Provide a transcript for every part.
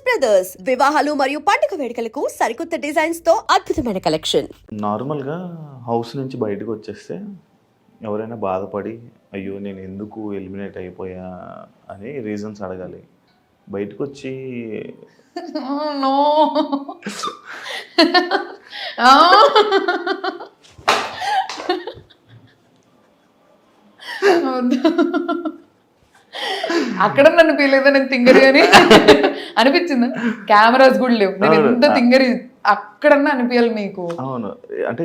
Brothers వివాహాలు మరియు పండుగ వేడుకలకు సరికొత్త డిజైన్స్ తో అద్భుతమైన కలెక్షన్. నార్మల్గా హౌస్ నుంచి బయటకు వచ్చేస్తే ఎవరైనా బాధపడి అయ్యో నేను ఎందుకు ఎలిమినేట్ అయిపోయా అని రీజన్స్ అడగాలి. బయటకు వచ్చి నో అక్కడ నన్ను ఫీల్ నేను తింగరి అని అనిపించింది. కెమెరాస్ కూడా లేవు, నేను ఎంత తింగరి అక్కడన్నా అనిపించాలి మీకు. అవును, అంటే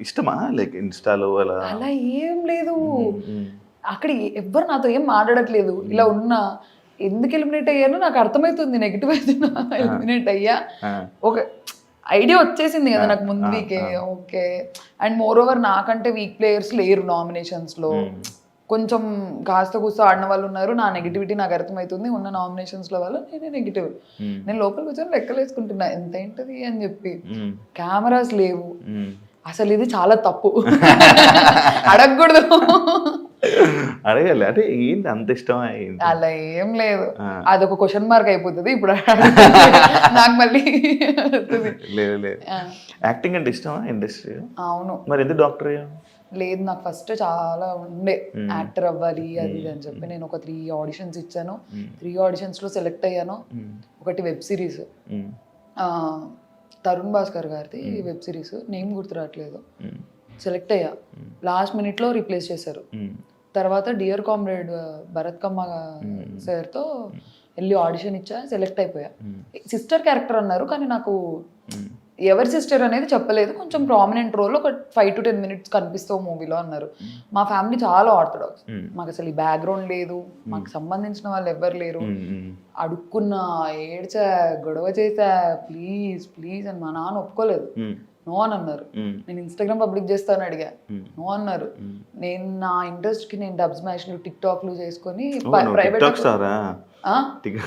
ఇష్టమా లైక్ ఇన్స్టాలో అలా? అలా ఏం లేదు, అక్కడ ఎవ్వరు నాతో ఏం మాట్లాడట్లేదు. ఇలా ఉన్నా ఎందుకు ఎలిమినేట్ అయ్యానో నాకు అర్థమవుతుంది. నెగిటివ్ అయితే ఎలిమినేట్ అయ్యా, ఒక ఐడియా వచ్చేసింది కదా నాకు ముందు వీకే. ఓకే, అండ్ మోర్ ఓవర్ నాకంటే వీక్ ప్లేయర్స్ లేరు నామినేషన్స్ లో. కొంచెం కాస్త కూస్త ఆడిన వాళ్ళు ఉన్నారు. నా నెగిటివిటీ నాకు అర్థమవుతుంది. ఉన్న నామినేషన్స్ లో వల్ల నేనే నెగిటివ్. నేను లోపల కూర్చొని లెక్కలు వేసుకుంటున్నా ఎంత ఏంటది అని చెప్పి. కెమెరాస్ లేవు, అసలు ఇది చాలా తప్పు, అడగకూడదు. అడగాలి. అంటే ఏంటి అంత ఇష్టమా? అలా ఏం లేదు, అదొక క్వశ్చన్ మార్క్ అయిపోతుంది ఇప్పుడు నాకు మళ్ళీ. లేదు లేదు, యాక్టింగ్ అంటే ఇష్టమా ఇండస్ట్రీ? అవును. మరి ఎందుకు డాక్టర్? లేదు, నాకు ఫస్ట్ చాలా ఉండే యాక్టర్ అవ్వాలి అది ఇది అని చెప్పి. నేను ఒక 3 ఆడిషన్స్ ఇచ్చాను. 3 ఆడిషన్స్ లో సెలెక్ట్ అయ్యాను. ఒకటి వెబ్ సిరీస్, తరుణ్ భాస్కర్ గారిది వెబ్ సిరీస్, నేమ్ గుర్తు రావట్లేదు. సెలెక్ట్ అయ్యా, లాస్ట్ మినిట్ లో రీప్లేస్ చేశారు. తర్వాత డియర్ కామ్రేడ్ భరత్ కమ్మ సార్తో వెళ్ళి ఆడిషన్ ఇచ్చా, సెలెక్ట్ అయిపోయా. సిస్టర్ క్యారెక్టర్ అన్నారు, కానీ నాకు ఎవరి సిస్టర్ అనేది చెప్పలేదు. కొంచెం ప్రామినెంట్ రోల్, ఒక 5 to 10 minutes కనిపిస్తావు మూవీలో అన్నారు. మా ఫ్యామిలీ చాలా ఆర్థడాక్స్, మాకు అసలు ఈ బ్యాక్గ్రౌండ్ లేదు, మాకు సంబంధించిన వాళ్ళు ఎవ్వరు లేరు. అడుక్కున్నా, ఏడ్చా, గొడవ చేసా, ప్లీజ్ ప్లీజ్ అని. మా నాన్న ఒప్పుకోలేదు, నో అని అన్నారు. నేను ఇన్స్టాగ్రామ్ పబ్లిక్ చేస్తాను అడిగా, నో అన్నారు. నేను నా ఇంట్రెస్ట్ కి నేను డబ్ స్మాష్లు టిక్ టాక్లు చేసుకొని ప్రైవేట్,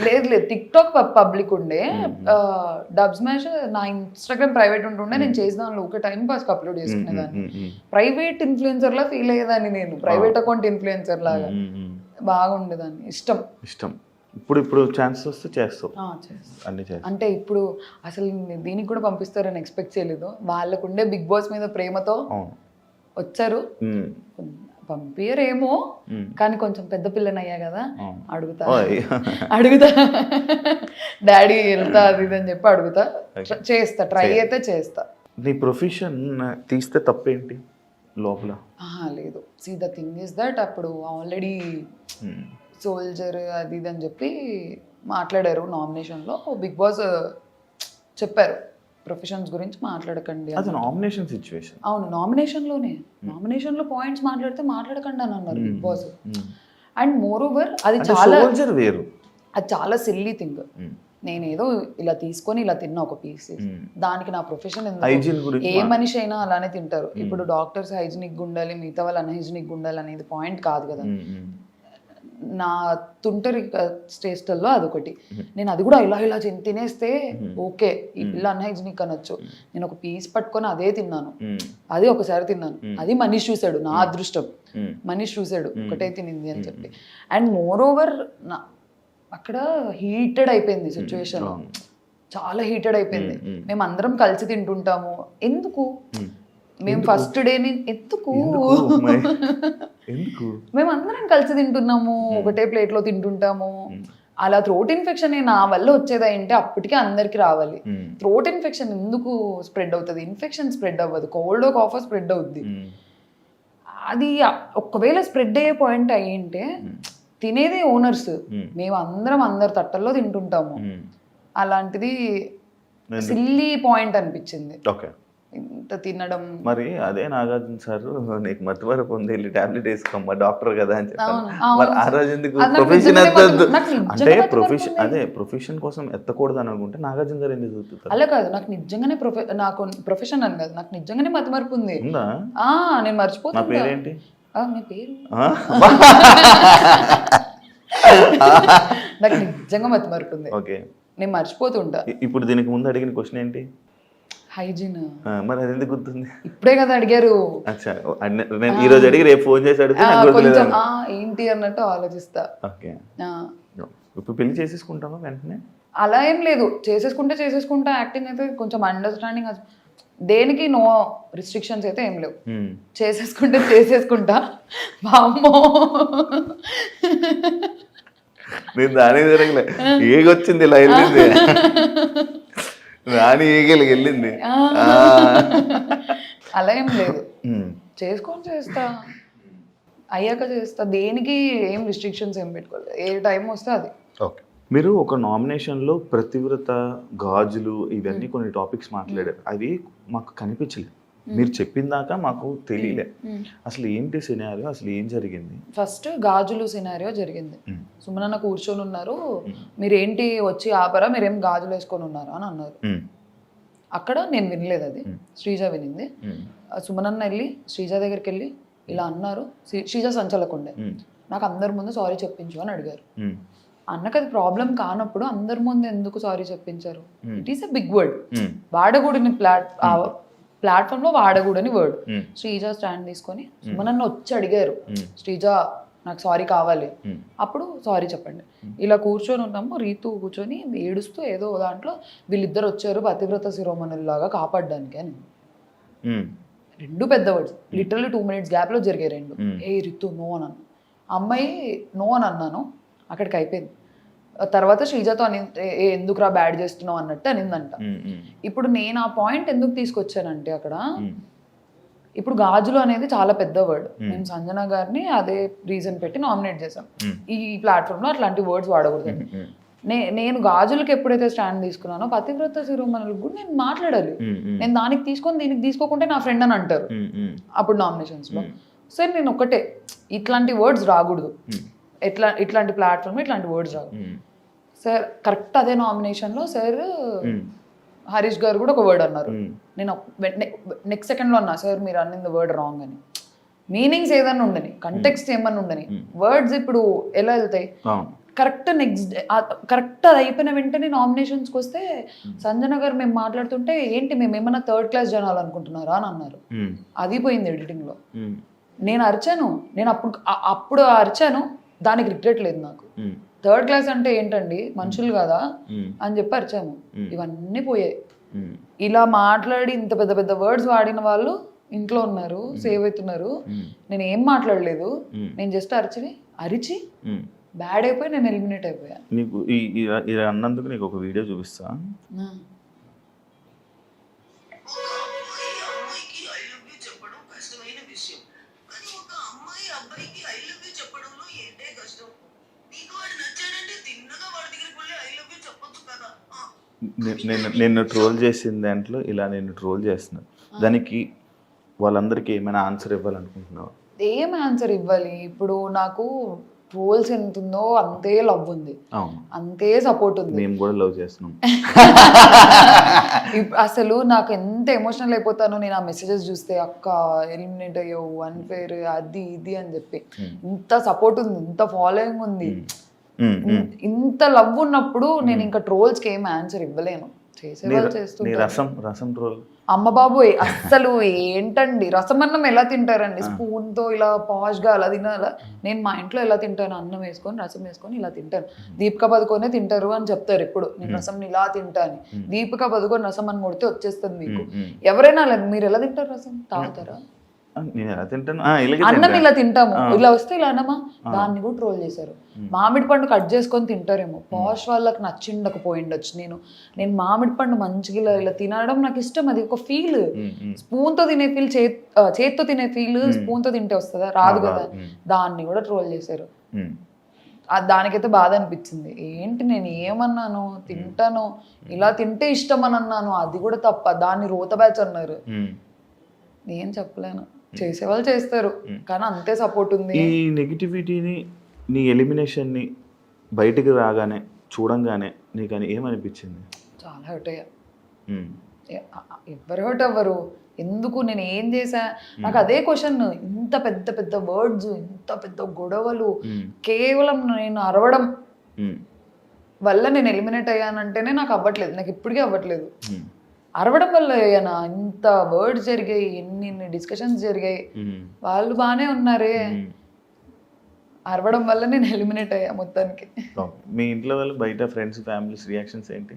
లేదు లేదు టిక్ టాక్ పబ్లిక్ ఉండే, డబ్ స్మాష్ నా ఇన్స్టాగ్రామ్ ప్రైవేట్ ఉంటుండే. నేను చేసేదాన్ని ఒక టైం పాస్ అప్లోడ్ చేసుకునేదాన్ని. ప్రైవేట్ ఇన్ఫ్లుయెన్సర్ లా ఫీల్ అయ్యేదాన్ని నేను, ప్రైవేట్ అకౌంట్ ఇన్ఫ్లుయెన్సర్ లాగా బాగుండేదాన్ని. ఇష్టం. ఇప్పుడు ఛాన్స్ వస్తే చేస్తావు అన్ని? అంటే ఇప్పుడు అసలు దీనికి కూడా పంపిస్తారని ఎక్స్పెక్ట్ చేయలేదు. వాళ్ళకుండే బిగ్ బాస్ మీద ప్రేమతో వచ్చారు. పంపియరేమో, కానీ కొంచెం పెద్ద పిల్లని అయ్యా కదా, అడుగుతా డాడీ వెళ్తా అది ఇది అని చెప్పి అడుగుతా, చేస్తా, ట్రై అయితే చేస్తా. నీ ప్రొఫెషన్ తీస్తే తప్పేంటి లోపల? లేదు, see the thing is that అప్పుడు ఆల్రెడీ సోల్జర్ అది ఇది అని చెప్పి మాట్లాడారు నామినేషన్లో. బిగ్ బాస్ చెప్పారు ప్రొఫెషన్స్ గురించి మాట్లాడకండి. అది నామినేషన్ సిచ్యువేషన్. అవును, నామినేషన్లో పాయింట్స్ మాట్లాడకండి అని అన్నారు big boss. And moreover అది చాలా వేరు, అది చాలా సిల్లీ థింగ్. నేనేదో ఇలా తీసుకొని ఇలా తిన్నా ఒక పీస్, దానికి నా ప్రొఫెషన్ ఏ మనిషి అయినా అలానే తింటారు. ఇప్పుడు డాక్టర్స్ హైజీనిక్ ఉండాలి, మిగతా వాళ్ళు అన్హైజీనిక్ ఉండాలి అనేది పాయింట్ కాదు కదా. నా తుంటరి స్టేస్టల్లో అదొకటి. నేను అది కూడా ఇలా తినేస్తే ఓకే, ఈ పిల్ల అన్హైజీనిక్ అనొచ్చు. నేను ఒక పీస్ పట్టుకొని అదే తిన్నాను, అది ఒకసారి తిన్నాను. అది మనీష్ చూశాడు, నా అదృష్టం. మనీష్ చూశాడు ఒకటే తినింది అని చెప్పి. అండ్ మోర్ ఓవర్ అక్కడ హీటెడ్ అయిపోయింది సిచ్యువేషన్, చాలా హీటెడ్ అయిపోయింది. మేము అందరం కలిసి తింటుంటాము. ఎందుకు మేము ఫస్ట్ డేని ఎందుకు మేము అందరం కలిసి తింటున్నాము, ఒకటే ప్లేట్లో తింటుంటాము. అలా థ్రోట్ ఇన్ఫెక్షన్ నా వల్ల వచ్చేది అంటే అప్పటికే అందరికి రావాలి. థ్రోట్ ఇన్ఫెక్షన్ ఎందుకు స్ప్రెడ్ అవుతుంది? ఇన్ఫెక్షన్ స్ప్రెడ్ అవ్వదు, కోల్డ్ కాఫ్ స్ప్రెడ్ అవుద్ది. అది ఒకవేళ స్ప్రెడ్ అయ్యే పాయింట్ అయ్యింటే తినేది ఓనర్స్, మేము అందరి తట్టల్లో తింటుంటాము. అలాంటిది సిల్లీ పాయింట్ అనిపించింది ఇంత తినడం. మరి అదే నాగార్జున సార్ నీకు మతిమరపు ఉంది, వెళ్ళి టాబ్లెట్ వేసుకోమ్మా డాక్టర్ కదా అని చెప్పారు. మరి ఆ రోజు ఎందుకు ప్రొఫెషన్ ఎత్తద్దు అంటే ప్రొఫెషన్ కోసం ఎత్తకూడదు అని అనుకుంటే నాగార్జున సార్ ఎందుకు చూపుతారు? అలా కాదు, నాకు నిజంగానే నాకు ప్రొఫెషన్ అని కాదు, నాకు నిజంగానే మతిమరపు ఉంది. నేను మర్చిపోతాను. నా పేరేంటి? మీ పేరు నాకు నిజంగా మతిమరపు ఉంది. ఓకే, నేను మర్చిపోతుంటా. ఇప్పుడు దీనికి ముందు అడిగిన క్వశ్చన్ ఏంటి? హైజీన్. మరి అది ఎందుకు గుర్తుంది? ఇప్పుడే కదా అడిగారు. నేను ఈ రోజు అడిగి రేపు ఫోన్ చేసి అడిగితే ఏంటి అన్నట్టు ఆలోచిస్తా. ఓకే, ఇప్పుడు పెళ్లి చేసేసుకుంటావా వెంటనే? అలా ఏం లేదు, చేసేసుకుంటా యాక్టింగ్ అయితే కొంచెం అండర్స్టాండింగ్. దేనికి నో రిస్ట్రిక్షన్స్ అయితే ఏం లేవు. చేసేసుకుంటా. వామ్మో నేను దానికి జరగలే, ఏగొచ్చింది ఇలా వెళ్ళింది, రాని ఏగలికి వెళ్ళింది. అలా ఏం లేదు, చేసుకొని చేస్తా, అయ్యాక చేస్తా. దేనికి ఏం రిస్ట్రిక్షన్స్ ఏం పెట్టుకోలేదు, ఏ టైం వస్తే అది. ఓకే, మీరు ఒక నామినేషన్లో ప్రతివ్రత, గాజులు ఇవన్నీ కొన్ని టాపిక్స్ మాట్లాడారు. అవి మాకు కనిపించలేదు, మీరు చెప్పిన దాకా మాకు తెలియలే. అసలు ఏంటి సినారియో, అసలు ఏం జరిగింది? ఫస్ట్ గాజులు సినారియో జరిగింది. సుమనన్న కూర్చొని ఉన్నారు, మీరేంటి వచ్చి ఆపరా, మీరేం గాజులు వేసుకొని ఉన్నారా అని అన్నారు. అక్కడ నేను వినలేదు, అది శ్రీజ వినింది. సుమనన్న వెళ్ళి శ్రీజ దగ్గరికి వెళ్ళి ఇలా అన్నారు, శ్రీజ సంచలకుండే, నాకు అందరి ముందు సారీ చెప్పించు అని అడిగారు. అన్నకు అది ప్రాబ్లం కానప్పుడు అందరి ముందు ఎందుకు సారీ చెప్పించారు? It is a big word, వాడకూడని ప్లాట్ఫామ్ లో వాడకూడని వర్డ్. శ్రీజ స్టాండ్ తీసుకొని సుమనన్న వచ్చి అడిగారు, శ్రీజ నాకు సారీ కావాలి, అప్పుడు సారీ చెప్పండి. ఇలా కూర్చొని ఉన్నాము, రీతు కూర్చొని ఏడుస్తూ ఏదో దాంట్లో వీళ్ళిద్దరు వచ్చారు పతివ్రత శిరోమణుల్లాగా కాపాడడానికి అని. రెండు పెద్ద వర్డ్స్, లిటరల్లీ 2 minutes గ్యాప్ లో జరిగాయి రెండు. ఏ రితు నో అని అన్నా, అమ్మాయి నో అని అన్నాను, అక్కడికి అయిపోయింది. తర్వాత శ్రీజతో అని ఎందుకురా బ్యాడ్ చేస్తున్నావు అన్నట్టు అనిందంట. ఇప్పుడు నేను ఆ పాయింట్ ఎందుకు తీసుకొచ్చానంటే అక్కడ, ఇప్పుడు గాజులు అనేది చాలా పెద్ద వర్డ్. మేము సంజన గారిని అదే రీజన్ పెట్టి నామినేట్ చేసాం, ఈ ప్లాట్ఫామ్ లో అట్లాంటి వర్డ్స్ వాడకూడదు. నేను గాజులకి ఎప్పుడైతే స్టాండ్ తీసుకున్నానో పతివ్రత శిరోమణులకు కూడా నేను మాట్లాడాలి. నేను దానికి తీసుకొని దీనికి తీసుకోకుంటే నా ఫ్రెండ్ అని అంటారు అప్పుడు నామినేషన్స్ లో. సరే నేను ఒక్కటే, ఇట్లాంటి వర్డ్స్ రాకూడదు, ఇట్లాంటి ప్లాట్ఫామ్ ఇట్లాంటి వర్డ్స్ రావు. సార్ కరెక్ట్ అదే నామినేషన్ లో సార్ హరీష్ గారు కూడా ఒక వర్డ్ అన్నారు. నేను నెక్స్ట్ సెకండ్ లో అన్నా, సార్ మీరు అన్నింది వర్డ్ రాంగ్ అని. మీనింగ్స్ ఏదన్నా ఉండని, కంటెక్స్ట్ ఏమన్నా ఉండని, వర్డ్స్ ఇప్పుడు ఎలా వెళ్తాయి? కరెక్ట్ కరెక్ట్ అది అయిపోయిన వెంటనే నామినేషన్స్కి వస్తే సంజన గారు మేము మాట్లాడుతుంటే ఏంటి మేము ఏమన్నా 3rd class జనాలు అనుకుంటున్నారా అని అన్నారు. అది పోయింది ఎడిటింగ్ లో. నేను అరిచాను, నేను అప్పుడు అరిచాను, దానికి రిగ్రెట్ లేదు నాకు. 3rd class అంటే ఏంటండి, మనుషులు కదా అని చెప్పి అరిచాము. ఇవన్నీ పోయాయి. ఇలా మాట్లాడి ఇంత పెద్ద పెద్ద వర్డ్స్ వాడిన వాళ్ళు ఇంట్లో ఉన్నారు, సేవ్ అవుతున్నారు. నేను ఏం మాట్లాడలేదు, నేను జస్ట్ అరిచి బ్యాడ్ అయిపోయి నేను ఎలిమినేట్ అయిపోయా. నీకు ఇలా అన్నందుకు నీకు ఒక వీడియో చూపిస్తా. నిన్ను ట్రోల్ చేసిన దాంట్లో ఇలా నేను ట్రోల్ చేస్తున్నాను, దానికి వాళ్ళందరికీ ఏమైనా ఆన్సర్ ఇవ్వాలనుకుంటున్నావా? ఏం ఆన్సర్ ఇవ్వాలి? ఇప్పుడు నాకు ట్రోల్స్ ఎంత ఉందో అంతే లవ్ ఉంది, అంతే సపోర్ట్ ఉంది. మేము కూడా లవ్ చేస్తున్నాం. అసలు నాకు ఎంత ఎమోషనల్ అయిపోతానో నేను ఆ మెసేజెస్ చూస్తే, అక్క ఎలిమినేట్ అయ్యావు, అన్ఫేర్, అది ఇది అని చెప్పి. ఇంత సపోర్ట్ ఉంది, ఇంత ఫాలోయింగ్ ఉంది, ఇంత లవ్ ఉన్నప్పుడు నేను ఇంకా ట్రోల్స్ కి ఏం ఆన్సర్ ఇవ్వలేను. అమ్మ బాబోయ్, అస్సలు ఏంటండి రసం అన్నం ఎలా తింటారండి? స్పూన్ తో ఇలా పాష్ గా అలా తినాలా? నేను మా ఇంట్లో ఎలా తింటాను, అన్నం వేసుకొని రసం వేసుకొని ఇలా తింటాను. దీపికా పదుకొనే తింటారు అని చెప్తారు ఎప్పుడు, నేను రసం ఇలా తింటాను. దీపికా పదుకొని రసం అని కొడితే వచ్చేస్తుంది మీకు. ఎవరైనా మీరు ఎలా తింటారు రసం? తాగుతారా? నేను ఎలా తింటాను, అన్నం ఇలా తింటాము, ఇలా వస్తే ఇలా అన్నమా, దాన్ని కూడా ట్రోల్ చేశారు. మామిడి పండు కట్ చేసుకొని తింటారేమో, పాష్ వాళ్ళకి నచ్చిండకపోయిండొచ్చు. నేను మామిడి పండు మంచిగా ఇలా తినడం నాకు ఇష్టం, అది ఒక ఫీల్. స్పూన్ తో తినే ఫీల్, చేత్తో తినే ఫీల్ స్పూన్ తో తింటే వస్తుందా? రాదు కదా. దాన్ని కూడా ట్రోల్ చేశారు. దానికైతే బాధ అనిపించింది. ఏంటి నేను ఏమన్నాను, తింటాను, ఇలా తింటే ఇష్టం అని అన్నాను, అది కూడా తప్ప. దాన్ని రోత బ్యాచ్ అన్నారు. నేను చెప్పలేను, చేసేవాళ్ళు చేస్తారు, కానీ అంతే సపోర్ట్ ఉంది. ఈ నెగిటివిటీని, నీ ఎలిమినేషన్ని బయటికి రాగానే చూడంగానే నీకు అని ఏమనిపించింది? చాలా హర్ట్ అయ్యా. ఎవరు హర్ట్ అవ్వరు, ఎందుకు? నేను ఏం చేశా? నాకు అదే క్వశ్చన్. ఇంత పెద్ద పెద్ద వర్డ్స్, ఇంత పెద్ద గొడవలు, కేవలం నేను అరవడం వల్ల నేను ఎలిమినేట్ అయ్యానంటేనే నాకు అవ్వట్లేదు, నాకు ఇప్పటికీ అవ్వట్లేదు. అరవడం వల్ల అయ్యానా? ఇంత వర్డ్స్ జరిగాయి, ఎన్ని డిస్కషన్స్ జరిగాయి, వాళ్ళు బాగానే ఉన్నారే. అరవడం వల్ల నేను ఎలిమినేట్ అయ్యా మొత్తానికి. మీ ఇంట్లో వాళ్ళు బయట ఫ్రెండ్స్ ఫ్యామిలీస్ రియాక్షన్స్ ఏంటి?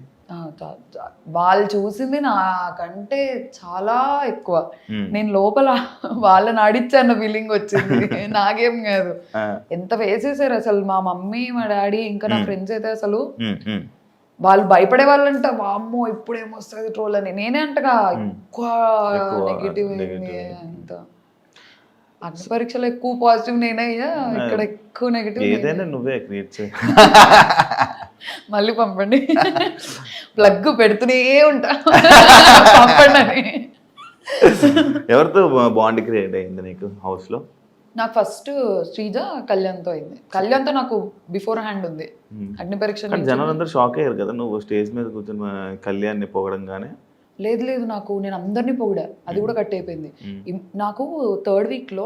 వాళ్ళు చూసింది నాకంటే చాలా ఎక్కువ. నేను లోపల వాళ్ళని ఆడిచ్చాన్న ఫీలింగ్ వచ్చింది, నాకేం కాదు. ఎంత వేసేసారు అసలు మా మమ్మీ మా డాడీ ఇంకా నా ఫ్రెండ్స్ అయితే అసలు వాళ్ళు భయపడే వాళ్ళంట. వామ్మో ఇప్పుడు ఏమొస్తుంది ట్రోల్ అని. నేనే అంటగా ఎక్కువ నెగిటివ్ అంత. అన్ని పరీక్షలు ఎక్కువ పాజిటివ్ నేనే అయ్యా, ఇక్కడ ఎక్కువ నెగిటివ్. ఏదైనా నువ్వే క్రియేట్ చేయి. మళ్ళీ పంపండి, ప్లగ్ పెడుతూనే ఉంటా పంపండి అని. ఎవరితో బాండ్ క్రియేట్ అయింది నీకు హౌస్ లో? నాకు ఫస్ట్ శ్రీజ కళ్యాణ్తో అయింది. కళ్యాణ్తో నాకు బిఫోర్ హ్యాండ్ ఉంది. అగ్ని పరీక్ష జనాలు అందరూ షాక్ అయ్యారు కదా నువ్వు స్టేజ్ మీద కూర్చొని కళ్యాణ్ని పొగడంగానే. లేదు లేదు, నాకు నేను అందరినీ పొగిడా, అది కూడా కట్ అయిపోయింది. నాకు థర్డ్ వీక్ లో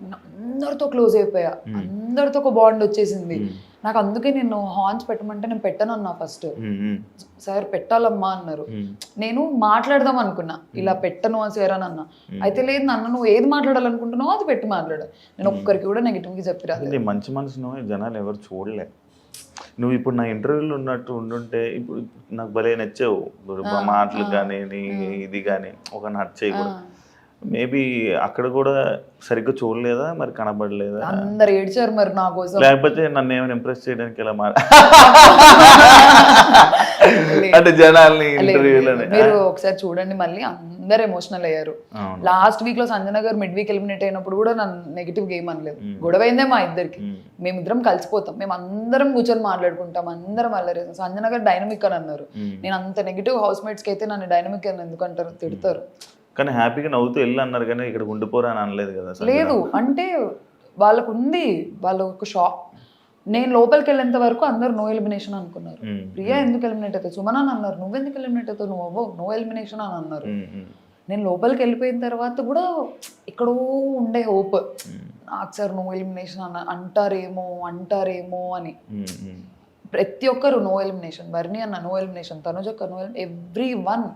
అందరితో క్లోజ్ అయిపోయా, అందరితో ఒక బాండ్ వచ్చేసింది నాకు. అందుకే నేను హార్న్స్ పెట్టమంటే నేను పెట్టను అన్నా ఫస్ట్. సార్ పెట్టాలమ్మా అన్నారు. నేను మాట్లాడదాం అనుకున్నా, ఇలా పెట్టను సార్ అని అన్నా. అయితే లేదు నాన్న, నువ్వు ఏది మాట్లాడాలనుకుంటున్నావో అది పెట్టి మాట్లాడు. నేను ఒక్కరికి కూడా నెగిటివ్ గా చెప్పిరాదు. మంచి మనసును జనాలు ఎవరు చూడలే. నువ్వు ఇప్పుడు నా ఇంటర్వ్యూలో ఉన్నట్టు ఉండుంటే ఇప్పుడు నాకు భలే నచ్చావు, మాటలు కానీ ఇది కానీ ఒక నట్ చేయకూడదు. మేబీ అక్కడ కూడా సరిగ్గా చూడలేదా మరి, కనబడలేదా? అందరు ఏడ్చారు మరి నా కోసం. లేకపోతే నన్ను ఏమైనా ఇంప్రెస్ చేయడానికి ఇలా అంటే జనాల్ని ఇంటర్వ్యూలోనే. మీరు ఒకసారి చూడండి మళ్ళీ, అందరు ఎమోషనల్ అయ్యారు. లాస్ట్ వీక్ లో సంజన గారు మిడ్ వీక్ ఎలిమినేట్ అయినప్పుడు కూడా నన్ను నెగిటివ్ గేమ్ అనలేదు. గొడవ అయిందే మా ఇద్దరికి. మేమిద్దరం కలిసిపోతాం, మేము అందరం కూర్చొని మాట్లాడుకుంటాం, అందరం అల్లరి. సంజన గారు డైనమిక్ అని అన్నారు. నేను అంత నెగిటివ్ హౌస్ మేట్స్కి అయితే నన్ను డైనమిక్ అని ఎందుకంటారు, తిడతారు. కానీ హ్యాపీగా నవ్వుతూ వెళ్ళి అన్నారు కానీ ఇక్కడ ఉండిపోరా అని అనలేదు కదా? లేదు అంటే వాళ్ళకు ఉంది, వాళ్ళ ఒక షాక్. నేను లోపలికి వెళ్ళేంత వరకు అందరు నో ఎలిమినేషన్ అనుకున్నారు. ప్రియా ఎందుకు ఎలిమినేట్ అవుతావు, సుమన్ అని అన్నారు. నువ్వెందుకు ఎలిమినేట్ అవుతావు, నువ్వు అవ్వవు, నో ఎలిమినేషన్ అని అన్నారు. నేను లోపలికి వెళ్ళిపోయిన తర్వాత కూడా ఎక్కడో ఉండే హోప్, నాకు సార్ నో ఎలిమినేషన్ అంటారేమో అని. ప్రతి ఒక్కరు నో ఎలిమినేషన్. బర్నీ అన్న నో ఎలిమినేషన్, తనుజ్ అక్క no elimination, every one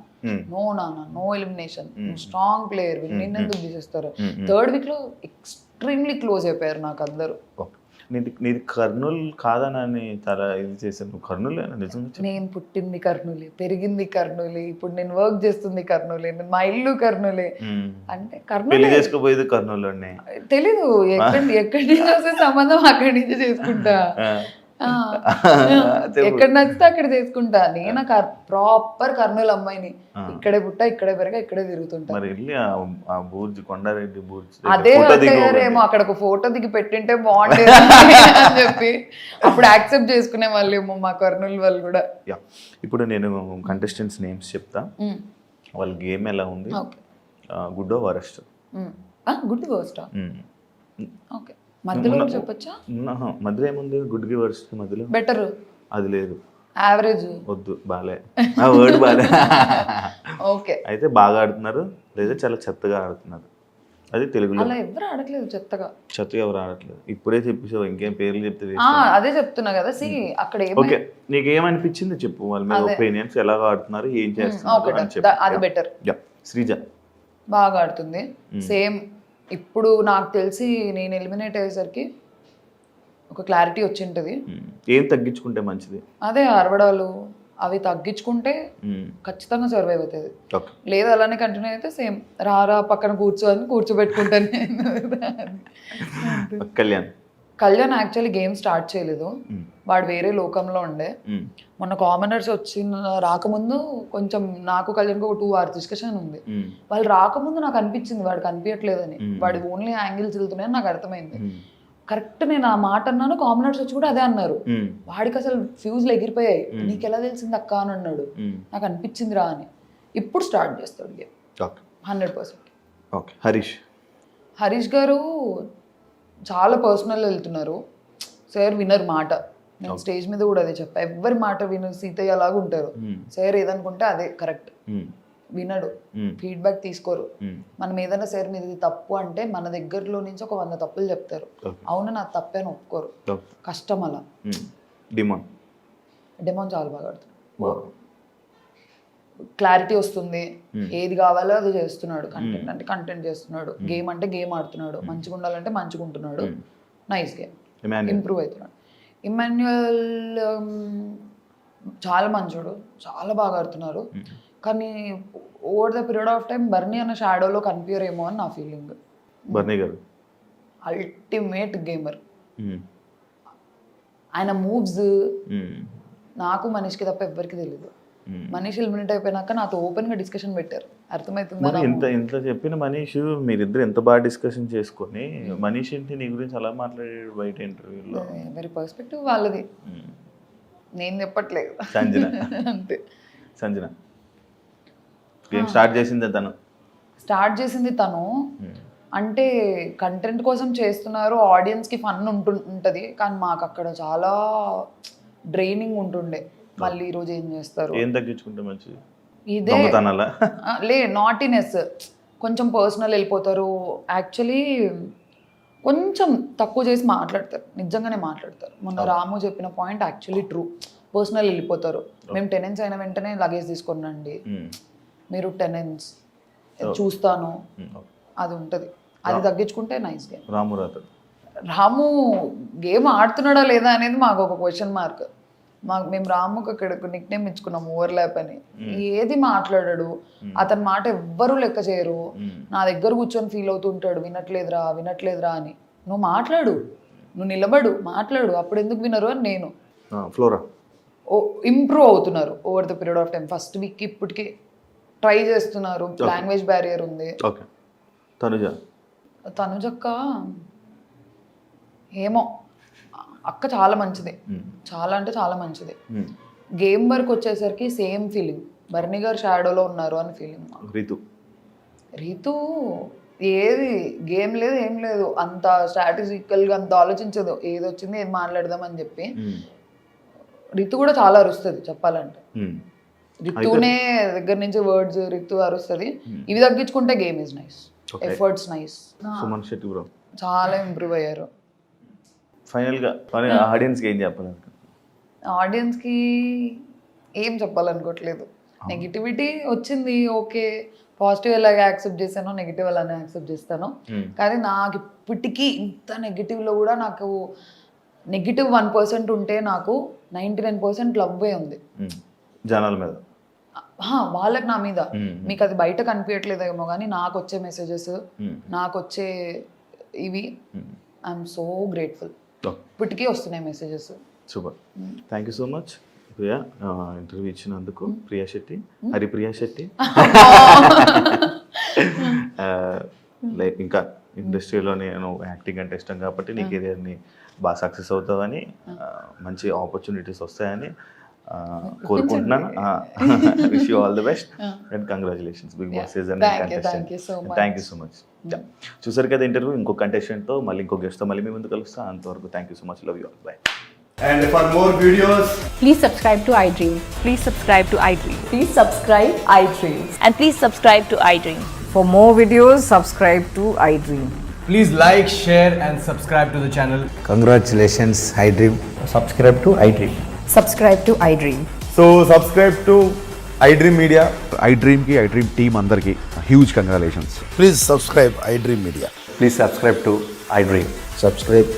no నాన్న నో ఎలిమినేషన్, స్ట్రాంగ్ ప్లేయర్, నిన్నెందుకు తీసేస్తారు. థర్డ్ వీక్ లో ఎక్స్ట్రీమ్లీ క్లోజ్ అయిపోయారు నాకు అందరూ. నీది కర్నూలు కాదని చాలా ఇది చేశాను. కర్నూలు నిజంగా నేను పుట్టింది కర్నూలే, పెరిగింది కర్నూలే, ఇప్పుడు నేను వర్క్ చేస్తుంది కర్నూలే, మా ఇల్లు కర్నూలే. అంటే కర్నూలు చేసుకోపోయేది కర్నూలులోనే. తెలీదు ఎక్కడి నుంచి వస్తే సంబంధం అక్కడి నుంచి చేసుకుంటా, ఎక్కడ నచ్చితే అక్కడ చేసుకుంటా. నేను ప్రాపర్ కర్నూలు అమ్మాయిని, ఇక్కడే పుట్టా, ఇక్కడే పెరగా, ఇక్కడే తిరుగుతుంటా. అదే అయ్యారేమో, అక్కడ ఒక ఫోటో దిగి పెట్టింటే బాగుండేది అని చెప్పి అప్పుడు యాక్సెప్ట్ చేసుకునే వాళ్ళేమో మా కర్నూలు వాళ్ళు కూడా. ఇప్పుడు నేను కంటెస్టెంట్స్ నేమ్స్ చెప్తా, వాళ్ళ గేమ్ ఎలా ఉంది, good worst. Good worst okay, మధ్యలో చెప్పొచ్చా? మధ్యలో ఏముంది, గుడ్ కి వర్స్ట్ మధ్యలో బెటర్ అది లేదు, యావరేజ్ వద్దు, బాలే ఆ వర్డ్ బాలే. ఓకే, అయితే బాగా ఆడుతున్నారు లేదా చాలా చెత్తగా ఆడుతున్నారు, అది తెలుగులో. అలా ఎవరు ఆడట్లేదు చెత్తగా ఎవరు ఆడట్లేదు. ఇప్పుడే చెప్పేసావు, ఇంకేం పేర్లు చెప్తే అదే చెప్తున్నా కదా. సి అక్కడ ఓకే, నీకు ఏమనిపించింది చెప్పు, వాళ్ళ మీద ఒపీనియన్స్, ఎలా ఆడుతున్నారు, ఏం చేస్తున్నారు, అది బెటర్. శ్రీజ బాగా ఆడుతుంది. సేమ్ ఇప్పుడు నాకు తెలిసి నేను ఎలిమినేట్ అయ్యేసరికి ఒక క్లారిటీ వచ్చింటది. ఏం తగ్గించుకుంటే మంచిది, అదే అరవడాలు అవి తగ్గించుకుంటే ఖచ్చితంగా సర్వైవ్ అవుతుంది. లేదు అలానే కంటిన్యూ అయితే సేమ్ రారా పక్కన కూర్చోబెట్టుకుంటాను. కళ్యాణ్ యాక్చువల్లీ గేమ్ స్టార్ట్ చేయలేదు, వాడు వేరే లోకంలో ఉండే. మొన్న కామనర్స్ రాకముందు కొంచెం నాకు కళ్యాణ్కి ఒక 2 hours డిస్కషన్ ఉంది. వాళ్ళు రాకముందు నాకు అనిపించింది వాడు కనిపించట్లేదని, వాడు ఓన్లీ యాంగిల్స్ వెళ్తున్నాయని నాకు అర్థమైంది. కరెక్ట్ నేను ఆ మాట అన్నాను, కామనర్స్ వచ్చి కూడా అదే అన్నారు. వాడికి అసలు ఫ్యూజ్లు ఎగిరిపోయాయి. నీకు ఎలా తెలిసింది అక్క అని అన్నాడు. నాకు అనిపించింది రా అని. ఇప్పుడు స్టార్ట్ చేస్తాడు గేమ్ 100%. హరీష్ గారు చాలా పర్సనల్ వెళ్తున్నారు. సార్ వినర్ మాట, నేను స్టేజ్ మీద కూడా అదే చెప్పా, ఎవరి మాట వినరు, సీతయ్య అలాగా ఉంటారు. సార్ ఏదనుకుంటే అదే కరెక్ట్, వినడు, ఫీడ్బ్యాక్ తీసుకోరు. మనం ఏదైనా సార్ మీద తప్పు అంటే మన దగ్గరలో నుంచి ఒక 100 తప్పులు చెప్తారు. అవును నా తప్పే అని ఒప్పుకోరు. కష్టం అలా. డెమోన్ చాలా బాగా ఆడుతున్నాడు, క్లారిటీ వస్తుంది, ఏది కావాలో అది చేస్తున్నాడు. కంటెంట్ అంటే కంటెంట్ చేస్తున్నాడు, గేమ్ అంటే గేమ్ ఆడుతున్నాడు, మంచిగా ఉండాలంటే మంచిగా ఉంటున్నాడు. Nice game. ఇమాన్యుయల్ ఇంప్రూవ్ అవుతున్నాడు. ఇమాన్యుయల్ చాలా మంచోడు, చాలా బాగా ఆడుతున్నారు. కానీ over the period of time బర్నీ అన్న షాడోలో కనిపించరేమో అని నా ఫీలింగ్. బర్నీ గారు అల్టిమేట్ గేమర్. ఆయన మూవ్స్ నాకు మనీష్కి తప్ప ఎవ్వరికి తెలియదు. మనీష్ ఎలిమినేట్ అయిపోయినాక నాతో ఓపెన్ గా డిస్కషన్ పెట్టారు, అర్థమవుతుందా? ఇంత చెప్పిన మనీష్ మీరిద్దరు ఎంత బాగా డిస్కషన్ చేసుకొని మనీష్ ఏంటి నీ గురించి అలా మాట్లాడాడు బయట ఇంటర్వ్యూలో? ఎవరి పర్స్పెక్టివ్ వాళ్ళది, నేను చెప్పట్లేదు. సంజన అంతే. సంజన గేమ్ స్టార్ట్ చేసింది తను. అంటే కంటెంట్ కోసం చేస్తున్నారు, ఆడియన్స్ కి ఫన్ ఉంటది, కానీ మాకు అక్కడ చాలా డ్రైనింగ్ ఉంటుండే. మళ్ళీ ఈ రోజు ఏం చేస్తారు, ఏం తగ్గించుకుంటే మంచిది? ఇదే నాటినెస్, కొంచెం పర్సనల్ వెళ్ళిపోతారు. యాక్చువల్లీ కొంచెం తక్కువ చేసి మాట్లాడతారు, నిజంగానే మాట్లాడతారు. మొన్న రాము చెప్పిన పాయింట్ యాక్చువల్లీ ట్రూ. పర్సనల్ వెళ్ళిపోతారు. మేము టెనెన్స్ అయిన వెంటనే లగేజ్ తీసుకున్నాండి, మీరు టెనెన్స్ చూస్తాను, అది ఉంటుంది. అది తగ్గించుకుంటే నైస్ గేమ్. రాము గేమ్ ఆడుతున్నాడా లేదా అనేది మాకు ఒక క్వశ్చన్ మార్క్. మేము రాముకి అక్కడ నిక్ నేమ్ ఇచ్చుకున్నాం ఓవర్లాప్ అని. ఏది మాట్లాడాడు, అతని మాట ఎవ్వరూ లెక్క చేయరు. నా దగ్గర కూర్చొని ఫీల్ అవుతుంటాడు, వినట్లేదురా అని. నువ్వు మాట్లాడు, నువ్వు నిలబడు, మాట్లాడు, అప్పుడు ఎందుకు వినరు అని నేను. ఇంప్రూవ్ అవుతున్నారు over the period of time. First week ఇప్పటికి ట్రై చేస్తున్నారు. లాంగ్వేజ్ బ్యారియర్ ఉంది. తనుజక్క ఏమో, అక్క చాలా మంచిది, చాలా అంటే చాలా మంచిది. గేమ్ వర్క్ వచ్చేసరికి సేమ్ ఫీలింగ్, బర్నీ గారు షాడోలో ఉన్నారు అని ఫీలింగ్. రీతు ఏది గేమ్ లేదు, ఏం లేదు, అంత స్ట్రాటజికల్గా అంత ఆలోచించదు. ఏది వచ్చింది ఏది మాట్లాడదాం అని చెప్పి. రితు కూడా చాలా అరుస్తుంది చెప్పాలంటే. రితునే దగ్గర నుంచి వర్డ్స్ రితు అరుస్తుంది. ఇవి తగ్గించుకుంటే game is nice, efforts nice. చాలా ఇంప్రూవ్ అయ్యారు. ఫైనల్గా ఆడియన్స్కి ఏం చెప్పాలనుకో? ఆడియన్స్కి ఏం చెప్పాలనుకోవట్లేదు. నెగిటివిటీ వచ్చింది, ఓకే, పాజిటివ్ ఎలాగ యాక్సెప్ట్ చేశానో నెగిటివ్ అలానే యాక్సెప్ట్ చేస్తాను. కానీ నాకు ఇప్పటికీ ఇంత నెగిటివ్లో కూడా నాకు నెగిటివ్ 1% ఉంటే నాకు 99% లవ్వే ఉంది జనాల మీద, వాళ్ళకి నా మీద. మీకు అది బయట కనిపించట్లేదేమో కానీ నాకు వచ్చే మెసేజెస్, నాకు వచ్చే ఇవి ఐఎమ్ సో గ్రేట్ఫుల్. ఇప్పటికీ వస్తున్నాయి messages. Super, thank you so much Priya interview ఇచ్చినందుకు. ప్రియా శెట్టి, హరిప్రియా శెట్టి. లైక్ ఇంకా ఇండస్ట్రీలో నేను యాక్టింగ్ అంటే ఇష్టం కాబట్టి నీ కెరియర్ని బాగా సక్సెస్ అవుతావని, మంచి ఆపర్చునిటీస్ వస్తాయని కోరుకుంటున్నాను. Wish you all the best and congratulations big boss season contestant. Thank you so much. చూసారు కదా ఇంటర్వ్యూ, ఇంకో కంటెస్టెంట్తో మళ్ళీ ఇంకో గెస్ట్తో మళ్ళీ మీ ముందు కలుస్తా. అంతవరకు thank you so much, love you all, by. And for more videos, please subscribe to iDream. Please subscribe to iDream. Please subscribe iDream. And please subscribe to iDream. For more videos, subscribe to iDream. please like, share and subscribe to the channel. Congratulations, iDream. Subscribe to iDream. Subscribe to iDream. So subscribe to iDream Media. iDream ki iDream team andarki huge congratulations. Please subscribe iDream Media. Please subscribe to iDream. Subscribe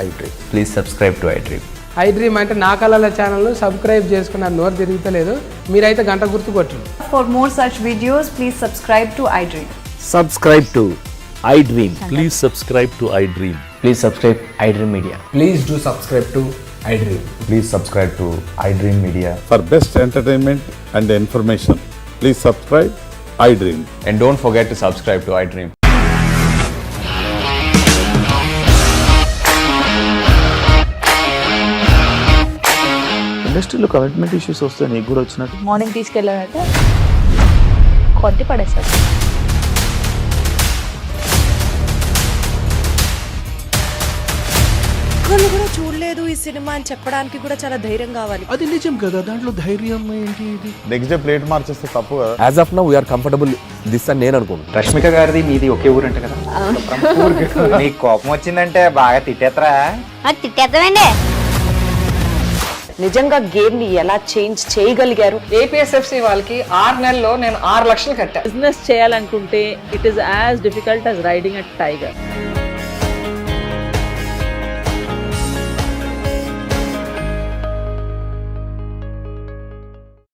iDream. Please subscribe to iDream. iDream అంటే నా కళల channel subscribe చేసుకున్న నోరు తిరుగుతలేదు, మీరైతే గంట గుర్తు కొట్టండి. For more such videos, please subscribe to iDream. Subscribe to iDream. Please subscribe to iDream. Please subscribe iDream Media. Please do subscribe to iDream. Please subscribe to iDream Media. For best entertainment and information, please subscribe iDream. And don't forget to subscribe to iDream. ఇండస్ట్రీలో commitment issues వస్తే నీకు కూడా వచ్చినట్టు? Morning తీసుకెళ్ళాలంటే కొట్టి పడేస్తారు. ఒక్కళ్ళు కూడా చూడలేదు ఈ సినిమా అని చెప్పడానికి కూడా చాలా ధైర్యం కావాలి. అది నిజం కదా, దాంట్లో ధైర్యం ఏంటి? నెక్స్ట్ డే ప్లేట్ మార్చేస్తే తప్పు కదా. As of now we are comfortable this అని నేను అనుకుంటున్నాను. రష్మిక గారిది మీది ఒకే ఊరు అంట కదా. నీకు కోపం వచ్చిందంటే బాగా తిట్టేత్తరా? తిట్టేద్దామండి. నిజంగా గేమ్ ని ఎలా చేంజ్ చేయగలిగారు? ఏపీఎస్ఎఫ్సి వాళ్ళకి 6 నెలల్లో నేను 6 లక్షలు కట్టా. బిజినెస్ చేయాలనుకుంటే it is as difficult as riding a tiger.